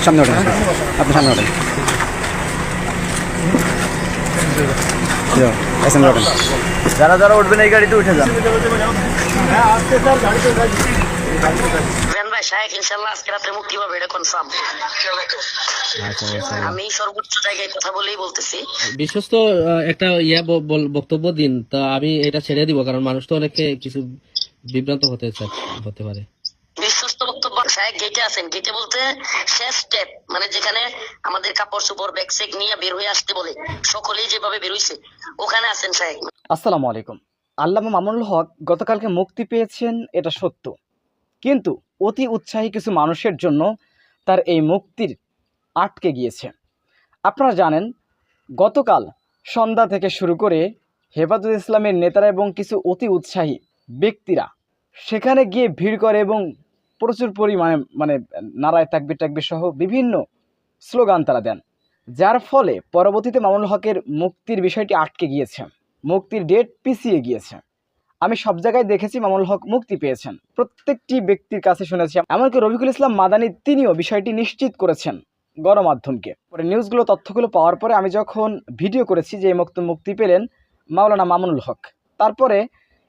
সামনে ওঠেন, আপনি সামনে ওঠেন, যারা যারা উঠবেন এই গাড়িতে উঠে যান। আমি সর্বোচ্চ জায়গায় কথা বলেই বলতেছি, বিশ্বস্ত একটা বক্তব্য দিন, তা আমি এটা ছেড়ে দিব, কারণ মানুষ তো অনেকে কিছু বিভ্রান্ত হতে পারে। বিশ্বস্ত বক্তব্য। সাহেব গেটে আছেন, গেটে বলতে শেষ স্টেপ, মানে যেখানে আমাদের কাপড় চোপড় ব্যাগ সেগ নিয়ে বের হয়ে আসতে বলে সকলেই যেভাবে বের হইছে ওখানে আছেন সাহেব। আসসালামু আলাইকুম। আল্লামা মামুনুল হক গতকালকে মুক্তি পেয়েছেন, এটা সত্য, কিন্তু অতি উৎসাহী কিছু মানুষের জন্য তার এই মুক্তির আটকে গিয়েছে। আপনারা জানেন, গতকাল সন্ধ্যা থেকে শুরু করে হেফাজত ইসলামের নেতারা এবং কিছু অতি উৎসাহী ব্যক্তিরা সেখানে গিয়ে ভিড় করে এবং প্রচুর পরিমাণে নারায় তাকবীর টাকবীর সহ বিভিন্ন স্লোগান তারা দেন, যার ফলে পরবর্তীতে মামুনুল হকের মুক্তির বিষয়টি আটকে গিয়েছে, মুক্তির ডেট পিছিয়ে গিয়েছে। আমি সব জায়গায় দেখেছি মামুনুল হক মুক্তি পেয়েছেন, প্রত্যেকটি ব্যক্তির কাছে শুনেছি, এমনকি রফিকুল ইসলাম মাদানী তিনিও বিষয়টি নিশ্চিত করেছেন গণমাধ্যমকে। পরে নিউজগুলো তথ্যগুলো পাওয়ার পরে আমি যখন ভিডিও করেছি যে মুক্তি পেলেন মাওলানা মামুনুল হক, তারপরে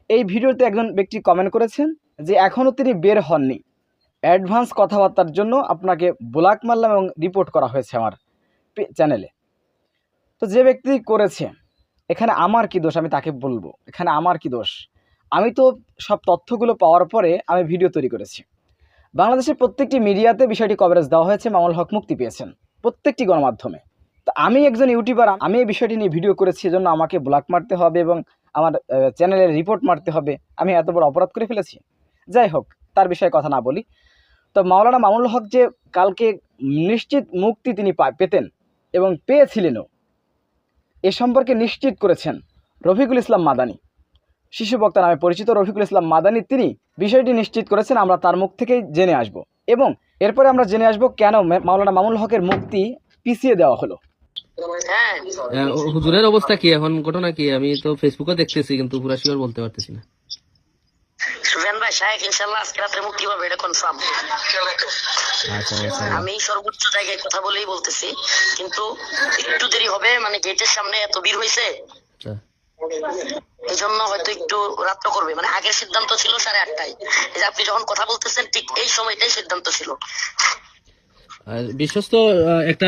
এই ভিডিওতে একজন ব্যক্তি কমেন্ট করেছেন যে এখনও তিনি বের হননি, অ্যাডভান্স কথাবার্তার জন্য আপনাকে ব্লক মারলাম এবং রিপোর্ট করা হয়েছে আমার চ্যানেলে। তো যে ব্যক্তি করেছে, এখানে আমার কি দোষ আমি তাকে বলবো, এখানে আমার কি দোষ? আমি তো সব তথ্যগুলো পাওয়ার পরে আমি ভিডিও তৈরি করেছি। বাংলাদেশের প্রত্যেকটি মিডিয়াতে বিষয়টি কভারেজ দেওয়া হয়েছে, মামুনুল হক মুক্তি পেয়েছেন, প্রত্যেকটি গণমাধ্যমে। তো আমি একজন ইউটিউবার, আমি এই বিষয়টি নিয়ে ভিডিও করেছি, এজন্য আমাকে ব্লক মারতে হবে এবং আমার চ্যানেলে রিপোর্ট মারতে হবে? আমি এত বড় অপরাধ করে ফেলেছি? যাই হোক, তার বিষয়ে কথা না বলি। তো মাওলানা মামুনুল হক যে কালকে নিশ্চিত মুক্তি তিনি পেতেন এবং পেয়েছিলেনও, এ সম্পর্কে নিশ্চিত করেছেন রফিকুল ইসলাম মাদানী, শিশু বক্তা নামে পরিচিত রফিকুল ইসলাম মাদানী। তিনি বিষয়টি নিশ্চিত করেছেন, আমরা তার মুখ থেকেই জেনে আসব এবং এরপরে আমরা জেনে আসব কেন মাওলানা মামুনুল হকের মুক্তি পিছিয়ে দেওয়া হলো। হুজুরের অবস্থা কি এখন, ঘটনা কি? আমি তো ফেসবুকে দেখতেছি, কিন্তু পুরো শিওর বলতে পারতেছি না। সুফিয়ান ভাই, সাহেব ইনশাআল্লাহ আজকে রাতে মুক্তি পাবে, এটা কনফার্ম। আমি সর্বোচ্চ জায়গায় কথা বলেই বলতেছি, কিন্তু একটু দেরি হবে, মানে গেটের সামনে এত ভিড় হয়েছে, এই জন্য হয়তো একটু রাত্র করবে। মানে আগের সিদ্ধান্ত ছিল 8:30টায়, এই যে আপনি যখন কথা বলতেছেন ঠিক এই সময়টাই সিদ্ধান্ত ছিল। বিশ্বস্ত একটা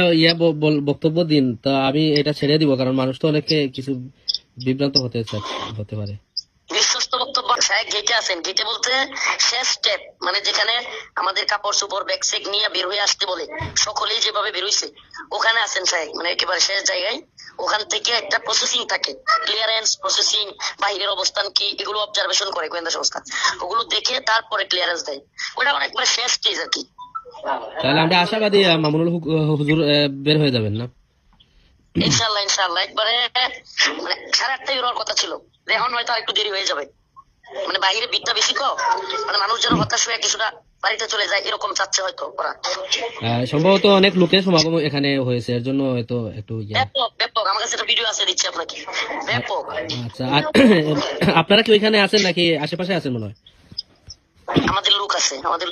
বক্তব্য দিন, তা আমি এটা ছেড়ে দিব, কারণ মানুষ তো অনেকে কিছু বিভ্রান্ত হতে পারে। বিশ্বস্ত বক্তব্য। সাহেব গেটে আছেন, গেটে বলতে শেষ স্টেপ, মানে যেখানে আমাদের কাপড় চোপড় ব্যাগ সেগ নিয়ে বের হয়ে আসতে বলে সকলেই যেভাবে বের হইছে ওখানে আছেন সাহেব, মানে একেবারে শেষ জায়গায়। ওখান থেকে একটা প্রসেসিং থাকে, ক্লিয়ারেন্স প্রসেসিং, বাহিরের অবস্থান কি, এগুলো অবজারভেশন করে গোয়েন্দা সংস্থা, ওগুলো দেখে তারপরে ক্লিয়ারেন্স দেয়। ওটা অনেকবার শেষ স্টেজ আর কি। তাহলে আমরা আশাবাদী মামুনুল হুজুর বের হয়ে যাবেন না? ইনশাআল্লাহ ইনশাআল্লাহ। একবারে মানে 8:30টায় বের হওয়ার কথা ছিল, এখন হয়তো একটু দেরি হয়ে যাবে, মানে বাইরে ভিড়টা বেশি তো, মানে মানুষ যেন হতাশ হয়ে কিছুটা বাড়িতে চলে যায় এরকম চাচ্ছে হয়তো ওরা। সম্ভবত অনেক লোকের সমাগম এখানে হয়েছে, এর জন্য হয়তো একটু ব্যাপক। আমার কাছে একটা ভিডিও আছে, দিচ্ছি আপনাকে, ব্যাপক। আচ্ছা, আপনারা কি ওইখানে আছেন নাকি আশেপাশে আছেন? মনে হয় আমাদের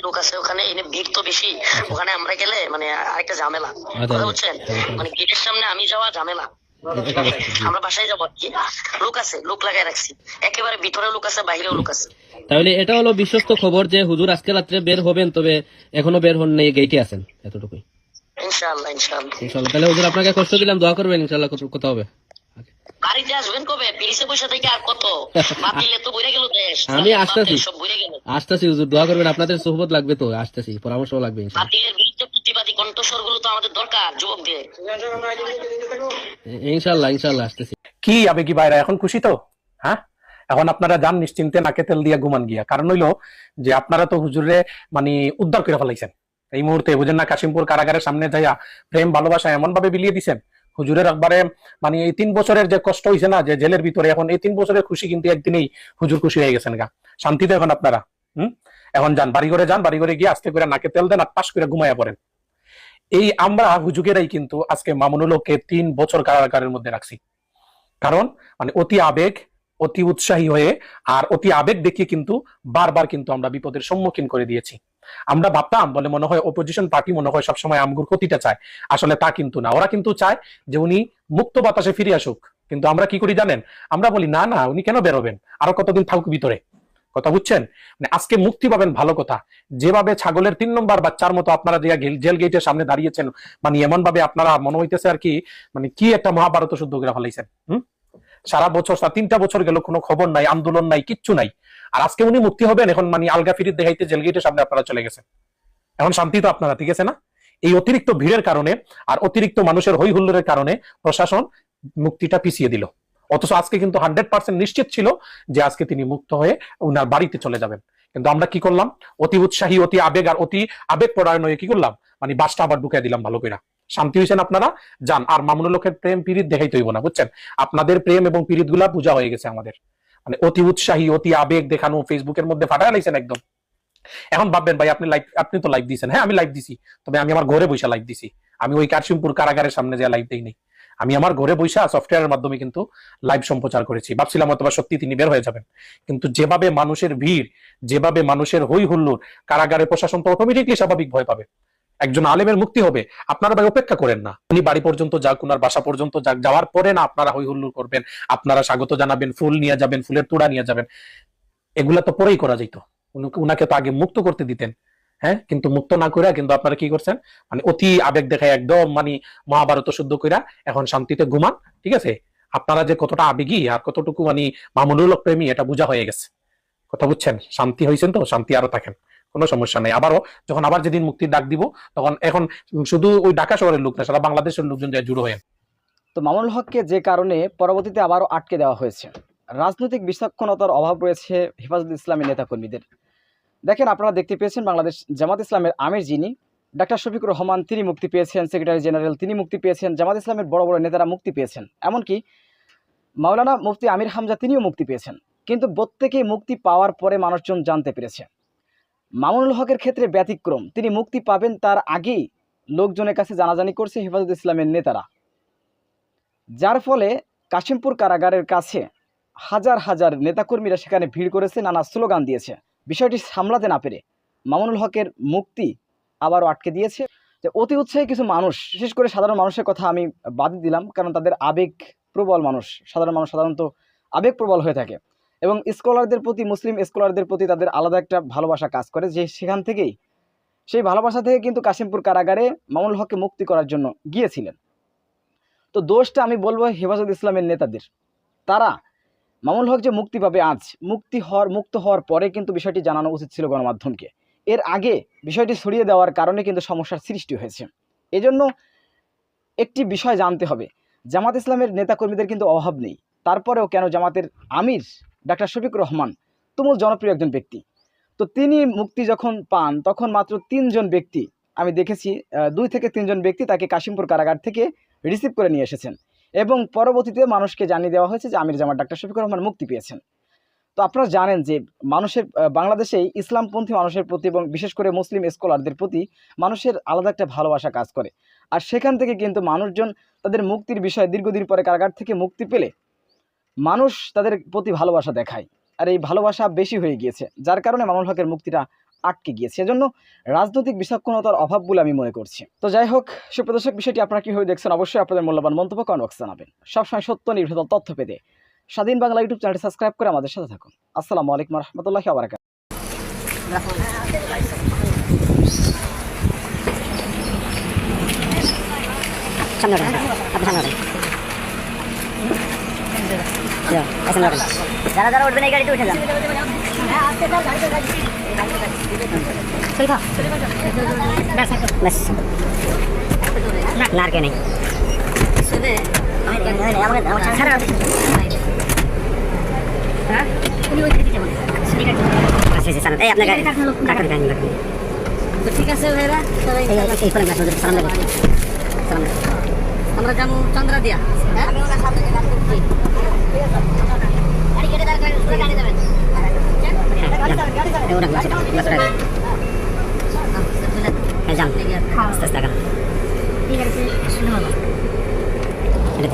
লোক আছে ওখানে, এনে ভিড় তো বেশি ওখানে, আমরা গেলে মানে আরেকটা ঝামেলা, কথা বুঝছেন? মানে গেটের সামনে আমি যাওয়া ঝামেলা, আমরা বাসায় যাবো আর কি। লোক লাগাই রাখছি, একেবারে ভিতরে লোক আছে, বাইরেও লোক আছে। তাহলে এটা হলো বিশ্বস্ত খবর যে হুজুর আজকে রাত্রে বের হবেন, তবে এখনো বের হন নাই, গেটে আছেন, এতটুকুই। ইনশাআল্লাহ। তাহলে হুজুর আপনাকে কষ্ট দিলাম, দোয়া করবেন, ইনশাআল্লাহ কথা হবে। বাড়িতে আসবেন কবে? পিরিসে পয়সা থেকে আর কত বাতিলে তো বইরে গেল দেশ। আমি আসতেছি হুজুর, দোয়া করবেন, আপনাদের সোহবত লাগবে, তো আসতেছি, পরামর্শ লাগবে। বাতিলের বিরুদ্ধে প্রতিবাদী কণ্ঠস্বর গুলো তো আমাদের দরকার যুবকদের। ইনশাআল্লাহ আসতেছি। কি আবেগী ভাইরা, এখন খুশি তো? হ্যাঁ, এখন আপনারা যান নিশ্চিন্তে, নাকে তেল দিয়া ঘুমান গিয়া। কারণ হইলো যে আপনারা তো হুজুরে মানে উদ্ধার করে ফেলাইছেন এই মুহূর্তে, বুঝেন না? কাশিমপুর কারাগারের সামনে যাইয়া প্রেম ভালোবাসা এমন ভাবে বিলিয়ে দিছেন হুজুরের, একবারে মানে এই 3 বছরের যে কষ্ট হয়েছে না, যে জেলের ভিতরে, এখন এই 3 বছরের খুশি কিন্তু একদিনেই হুজুর খুশি হয়ে গেছেন গা, শান্তিতে এখন আপনারা। এখন যান বাড়ি ঘরে, যান বাড়ি ঘরে গিয়ে আস্তে করে নাকে তেল দেন আর পাশ করে ঘুমাইয়া পড়েন। এই আমরা হুজুগেরাই কিন্তু আজকে মামুনুল হককে 3 বছর কারাগারের মধ্যে রাখছি। কারণ মানে অতি আবেগ, অতি উৎসাহী হয়ে আর অতি আবেগ দেখিয়ে কিন্তু বারবার কিন্তু আমরা বিপদের সম্মুখীন করে দিয়েছি। আমরা ভাবতাম বলে মনে হয় অপোজিশন পার্টি মনে হয় সবসময় আমগুর ক্ষতিটা চায়, আসলে তা কিন্তু না। ওরা কিন্তু চায় যে উনি মুক্ত বাতাসে ফিরে আসুক, কিন্তু আমরা কি করি জানেন? আমরা বলি না না, উনি কেন বেরোবেন, আরো কতদিন থাকুক ভিতরে। কথা বুঝছেন? মানে আজকে মুক্তি পাবেন ভালো কথা, যেভাবে ছাগলের 3 নম্বর বাচ্চার মতো আপনারা যে জেল গেটের সামনে দাঁড়িয়েছেন, মানে এমন ভাবে আপনারা মনে হইতেছে আর কি মানে কি একটা মহাভারত শুদ্ধ করে ফেলাইছেন। সারা বছর 3টা বছর গেল, কোনো খবর নাই, আন্দোলন নাই, কিচ্ছু নাই। আর আজকে উনি মুক্তি হবেন, এখন মানে আলগা ফিরিত দেখাইতে জেল গেটের সামনে আপনারা চলে গেছেন। এখন শান্তি তো আপনারা, ঠিক আছে না? এই অতিরিক্ত ভিড়ের কারণে আর অতিরিক্ত মানুষের হই হুল্লোড়ের কারণে প্রশাসন মুক্তিটা পিছিয়ে দিল। অথচ আজকে কিন্তু 100% নিশ্চিত ছিল যে আজকে তিনি মুক্ত হয়ে উনার বাড়িতে চলে যাবেন। কিন্তু আমরা কি করলাম? অতি উৎসাহী, অতি আবেগ আর অতি আবেগ পরায়ণ হয়ে কি করলাম? মানে বাসটা আবার ঢুকিয়ে দিলাম ভালো করে। শান্তি হয়েছেন আপনারা, যান। আর মামুনুল হকের প্রেম পীড়িত দেখাইতে হইব না, বুঝছেন? আপনাদের প্রেম এবং পীড়িত গুলা পূজা হয়ে গেছে আমাদের। মানে অতি উৎসাহী, অতি আবেগ দেখানো ফেসবুকের মধ্যে ফাটায় লাইছেন একদম। এখন ভাববেন ভাই আপনি তো লাইভ দিয়েছেন। হ্যাঁ, আমি লাইভ দিছি, তবে আমি আমার ঘরে বসে লাইভ দিছি। আমি ওই কাশিমপুর কারাগারের সামনে যে লাইভ দেই নাই, আমি আমার ঘরে বসে সফটওয়্যারের মাধ্যমে কিন্তু লাইভ সম্প্রচার করেছি। ভাবছিলাম অথবা সত্যি তিনি বের হয়ে যাবেন, কিন্তু যেভাবে মানুষের ভিড়, যেভাবে মানুষের হই হুল্লোড়, কারাগারের প্রশাসন তো অটোমেটিকলি স্বাভাবিক ভয় পাবে। একজন আলেমের মুক্তি হবে, আপনারা ভাই অপেক্ষা করেন না। উনি বাড়ি পর্যন্ত যাক, উনার বাসা পর্যন্ত যাক, যাওয়ার পরে না আপনারা হই হুল্লোড় করবেন, আপনারা স্বাগত জানাবেন, ফুল নিয়ে যাবেন, ফুলের তোড়া নিয়ে যাবেন। এগুলা তো পরেই করা যেত, উনাকে তো আগে মুক্ত করতে দিতেন। হ্যাঁ, কিন্তু মুক্ত না করে কিন্তু আপনারা কি করছেন? মানে অতি আবেগ দেখায় একদম মানে মহাভারত শুদ্ধ কইরা এখন শান্তিতে ঘুমান, ঠিক আছে? আপনারা যে কতটা আবেগী আর কতটুকু মানে মামুনুল হক প্রেমী এটা বোঝা হয়ে গেছে। কথা বুঝছেন? শান্তি হয়েছেন তো, শান্তি আরো থাকেন, কোনো সমস্যা নেই। আবারও যখন আবার যেদিন মুক্তির ডাক দিব, তখন এখন শুধু ওই ঢাকা শহরের লোক না, সারা বাংলাদেশের লোকজন যায় জুড়ো হয়ে। তো মামুনুল হককে যে কারণে পরবর্তীতে আবারও আটকে দেওয়া হয়েছে, রাজনৈতিক বিচক্ষণতার অভাব রয়েছে হেফাজত ইসলামী নেতাকর্মীদের। দেখেন, আপনারা দেখতে পেয়েছেন বাংলাদেশ জামাত ইসলামের আমির যিনি ডাক্তার শফিকুর রহমান, তিনি মুক্তি পেয়েছেন। সেক্রেটারি জেনারেল তিনি মুক্তি পেয়েছেন। জামাত ইসলামের বড় বড় নেতারা মুক্তি পেয়েছেন। এমনকি মাওলানা মুফতি আমির হামজা তিনিও মুক্তি পেয়েছেন। কিন্তু প্রত্যেকেই মুক্তি পাওয়ার পরে মানুষজন জানতে পেরেছে মামুনুল হকের ক্ষেত্রে ব্যতিক্রম। তিনি মুক্তি পাবেন তার আগেই লোকজনের কাছে জানাজানি করছে হেফাজত ইসলামের নেতারা, যার ফলে কাশিমপুর কারাগারের কাছে হাজার হাজার নেতাকর্মীরা সেখানে ভিড় করেছে, নানা স্লোগান দিয়েছে। বিষয়টি সামলাতে না পেরে মামুনুল হকের মুক্তি আবারও আটকে দিয়েছে। যে অতি উৎসাহী কিছু মানুষ, বিশেষ করে সাধারণ মানুষের কথা আমি বাদ দিলাম, কারণ তাদের আবেগ প্রবল মানুষ। সাধারণ মানুষ সাধারণত আবেগ প্রবল হয়ে থাকে এবং স্কলারদের প্রতি, মুসলিম স্কলারদের প্রতি তাদের আলাদা একটা ভালোবাসা কাজ করে, যে সেখান থেকেই, সেই ভালোবাসা থেকে কিন্তু কাশিমপুর কারাগারে মামুনুল হককে মুক্তি করার জন্য গিয়েছিলেন। তো দোষটা আমি বলবো হেফাজত ইসলামের নেতাদের। তারা মামুনুল হক যে মুক্তি পাবে আজ, মুক্ত হওয়ার পরে কিন্তু বিষয়টি জানানো উচিত ছিল গণমাধ্যমকে। এর আগে বিষয়টি ছড়িয়ে দেওয়ার কারণে কিন্তু সমস্যার সৃষ্টি হয়েছে। এজন্য একটি বিষয় জানতে হবে, জামাত ইসলামের নেতাকর্মীদের কিন্তু অভাব নেই। তারপরেও কেন জামাতের আমির ডাক্তার শফিকুর রহমান তুমুল জনপ্রিয় একজন ব্যক্তি, তো তিনি মুক্তি যখন পান তখন মাত্র 3 জন ব্যক্তি আমি দেখেছি, 2 থেকে 3 জন ব্যক্তি তাকে কাশিমপুর কারাগার থেকে রিসিভ করে নিয়ে এসেছেন এবং পরবর্তীতে মানুষকে জানিয়ে দেওয়া হয়েছে যে আমির জামাত ডাক্তার শফিকুর রহমান মুক্তি পেয়েছেন। তো আপনারা জানেন যে মানুষের, বাংলাদেশে ইসলামপন্থী মানুষের প্রতি এবং বিশেষ করে মুসলিম স্কলারদের প্রতি মানুষের আলাদা একটা ভালোবাসা কাজ করে। আর সেখান থেকে কিন্তু মানুষজন তাদের মুক্তির বিষয়ে দীর্ঘদিন পরে কারাগার থেকে মুক্তি পেলে মানুষ তাদের প্রতি ভালোবাসা দেখায়, আর এই ভালোবাসা বেশি হয়ে গিয়েছে, যার কারণে মামুনুল হকের মুক্তিটা আটকে গিয়েছে। এজন্য রাজনৈতিক বিচক্ষণতার অভাব বলে আমি মনে করছি। তো যাই হোক, সুপ্রদর্শক, বিষয়টি আপনারা কীভাবে দেখছেন অবশ্যই আপনাদের মূল্যবান মন্তব্য কমেন্ট বক্সে জানাবেন। সবসময় সত্য নির্ভর তথ্য পেতে স্বাধীন বাংলা ইউটিউব চ্যানেলটি সাবস্ক্রাইব করে আমাদের সাথে থাকুন। আসসালামু আলাইকুম রহমতুল্লাহি ওয়া বারাকাতুহু। যারা যারা উঠবেন এই গাড়িতে উঠে যান। না আর কে নেই। ঠিক আছে ভাইরা, আমরা যাবো চন্দ্রা দিয়া। আস্তে আস্তে এই গাড়িতে শুনে ভালো এটা